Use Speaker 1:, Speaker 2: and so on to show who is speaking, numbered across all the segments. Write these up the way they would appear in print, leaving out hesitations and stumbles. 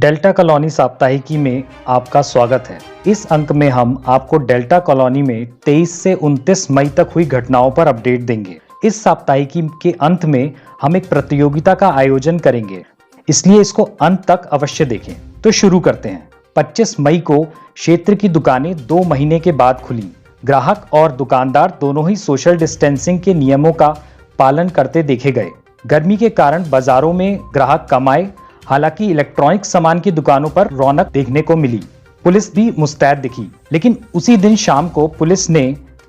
Speaker 1: Delta colony साप्ताहिकी में आपका स्वागत है। इस अंक में हम आपको डेल्टा कॉलोनी में 23 से 29 मई तक हुई घटनाओं पर अपडेट देंगे। इस साप्ताहिकी के अंत में हम एक प्रतियोगिता का आयोजन करेंगे, इसलिए इसको अंत तक अवश्य देखें। तो शुरू करते हैं। 25 मई को क्षेत्र की दुकानें 2 महीने के बाद खुली। ग्राहक और दुकानदार दोनों ही सोशल डिस्टेंसिंग के नियमों का पालन करते देखे गए। गर्मी के कारण बाजारों में ग्राहक कम आए। हालांकि इलेक्ट्रॉनिक सामान की दुकानों पर रौनक देखने को मिली। पुलिस भी मुस्तैद दिखी, लेकिन उसी दिन शाम को पुलिस ने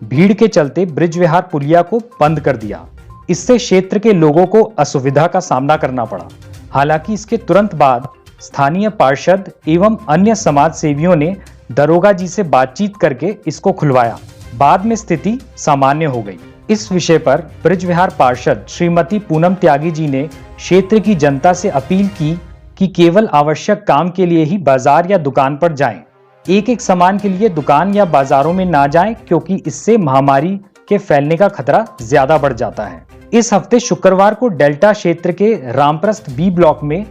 Speaker 1: भीड़ के चलते ब्रिज विहार पुलिया को बंद कर दिया। इससे क्षेत्र के लोगों को असुविधा का सामना करना पड़ा। हालांकि इसके तुरंत बाद स्थानीय पार्षद एवं अन्य समाज सेवियों ने दरोगा जी से बातचीत करके इसको खुलवाया। बाद में स्थिति सामान्य हो गई। इस विषय पर ब्रिज विहार पार्षद श्रीमती पूनम त्यागी जी ने क्षेत्र की जनता से अपील की कि केवल आवश्यक काम के लिए ही बाजार या दुकान पर जाएं। एक सामान के लिए दुकान या बाजारों में ना जाएं, क्योंकि इससे महामारी के फैलने का खतरा ज्यादा बढ़ जाता है। इस हफ्ते शुक्रवार को डेल्टा क्षेत्र के रामप्रस्थ बी ब्लॉक में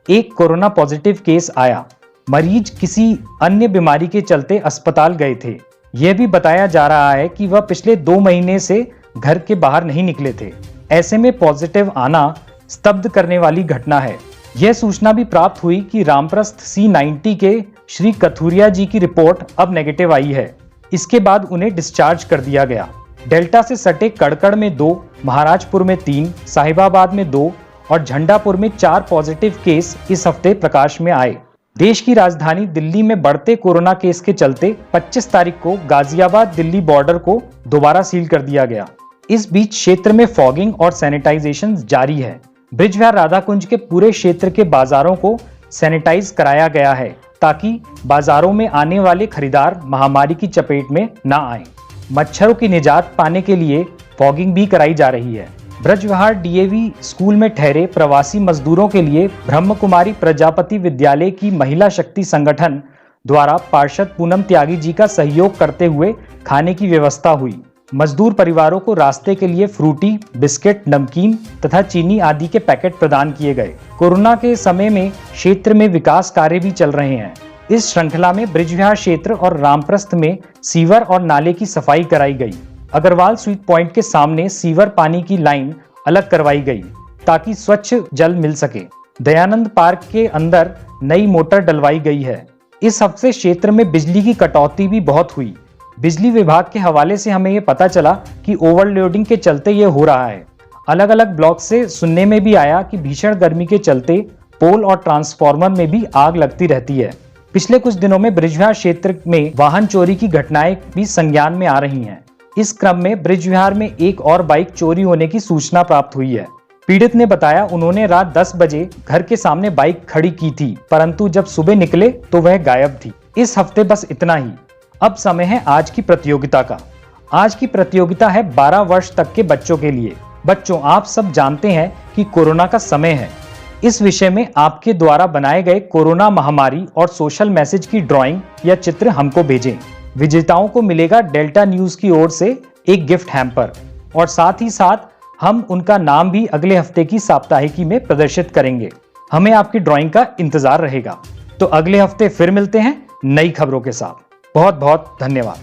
Speaker 1: एक कोरोना पॉजिटिव केस आया। मरीज किसी अन्य बीमारी के चलते अस्पताल गए थे। यह भी बताया जा रहा है कि वह पिछले 2 महीने से घर के बाहर नहीं निकले थे। ऐसे में पॉजिटिव आना स्तब्ध करने वाली घटना है। यह सूचना भी प्राप्त हुई कि रामप्रस्थ C90 के श्री कथुरिया जी की रिपोर्ट अब नेगेटिव आई है। इसके बाद उन्हें डिस्चार्ज कर दिया गया। डेल्टा से सटे कड़कड़ में 2, महाराजपुर में 3, साहिबाबाद में 2 और झंडापुर में 4 पॉजिटिव केस इस हफ्ते प्रकाश में आए। देश की राजधानी दिल्ली में बढ़ते कोरोना केस के चलते 25 तारीख को गाजियाबाद दिल्ली बॉर्डर को दोबारा सील कर दिया गया। इस बीच क्षेत्र में फॉगिंग और सैनिटाइजेशन जारी है। ब्रिज विहार राधाकुंज के पूरे क्षेत्र के बाजारों को सैनिटाइज कराया गया है, ताकि बाजारों में आने वाले खरीदार महामारी की चपेट में ना आए। मच्छरों की निजात पाने के लिए फॉगिंग भी कराई जा रही है। ब्रज विहार DAV स्कूल में ठहरे प्रवासी मजदूरों के लिए ब्रह्म कुमारी प्रजापति विद्यालय की महिला शक्ति संगठन द्वारा पार्षद पूनम त्यागी जी का सहयोग करते हुए खाने की व्यवस्था हुई। मजदूर परिवारों को रास्ते के लिए फ्रूटी, बिस्किट, नमकीन तथा चीनी आदि के पैकेट प्रदान किए गए। कोरोना के समय में क्षेत्र में विकास कार्य भी चल रहे हैं। इस श्रृंखला में ब्रिज विहार क्षेत्र और रामप्रस्थ में सीवर और नाले की सफाई कराई गई। अग्रवाल स्वीट पॉइंट के सामने सीवर पानी की लाइन अलग करवाई गई, ताकि स्वच्छ जल मिल सके। दयानंद पार्क के अंदर नई मोटर डलवाई गई है। इस हफ्ते क्षेत्र में बिजली की कटौती भी बहुत हुई। बिजली विभाग के हवाले से हमें ये पता चला कि ओवरलोडिंग के चलते ये हो रहा है। अलग अलग ब्लॉक से सुनने में भी आया कि भीषण गर्मी के चलते पोल और ट्रांसफार्मर में भी आग लगती रहती है। पिछले कुछ दिनों में ब्रिज विहार क्षेत्र में वाहन चोरी की घटनाएं भी संज्ञान में आ रही हैं। इस क्रम में ब्रिज विहार में एक और बाइक चोरी होने की सूचना प्राप्त हुई है। पीड़ित ने बताया, उन्होंने रात 10 बजे घर के सामने बाइक खड़ी की थी, परंतु जब सुबह निकले तो वह गायब थी। इस हफ्ते बस इतना ही। अब समय है आज की प्रतियोगिता का। आज की प्रतियोगिता है 12 वर्ष तक के बच्चों के लिए। बच्चों, आप सब जानते हैं कि कोरोना का समय है। इस विषय में आपके द्वारा बनाए गए कोरोना महामारी और सोशल मैसेज की ड्राइंग या चित्र हमको भेजें। विजेताओं को मिलेगा डेल्टा न्यूज की ओर से एक गिफ्ट हैम्पर, और साथ ही साथ हम उनका नाम भी अगले हफ्ते की साप्ताहिकी में प्रदर्शित करेंगे। हमें आपकी ड्राइंग का इंतजार रहेगा। तो अगले हफ्ते फिर मिलते हैं नई खबरों के साथ। बहुत बहुत धन्यवाद।